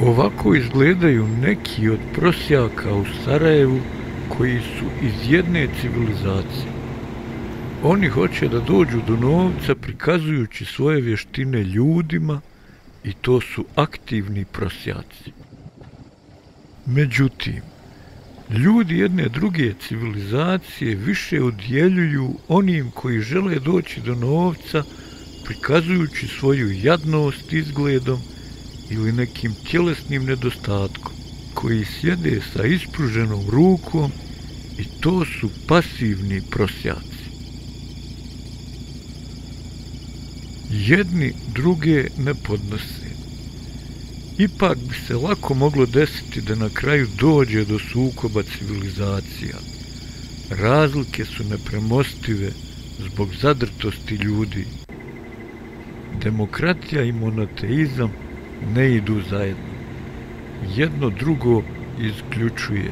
Ovako izgledaju neki od prosjaka u Sarajevu koji su iz jedne civilizacije. Oni hoće da dođu do novca prikazujući svoje vještine ljudima i to su aktivni prosjaci. Međutim, ljudi jedne druge civilizacije više udjeljuju onim koji žele doći do novca prikazujući svoju jadnost izgledom ili nekim tjelesnim nedostatkom, koji sjede sa ispruženom rukom i to su pasivni prosjaci. Jedni druge ne podnose. Ipak bi se lako moglo desiti da na kraju dođe do sukoba civilizacija. Razlike su nepremostive zbog zadrtosti ljudi. Demokratija i monoteizam ne idu zajedno. Jedno drugo isključuje.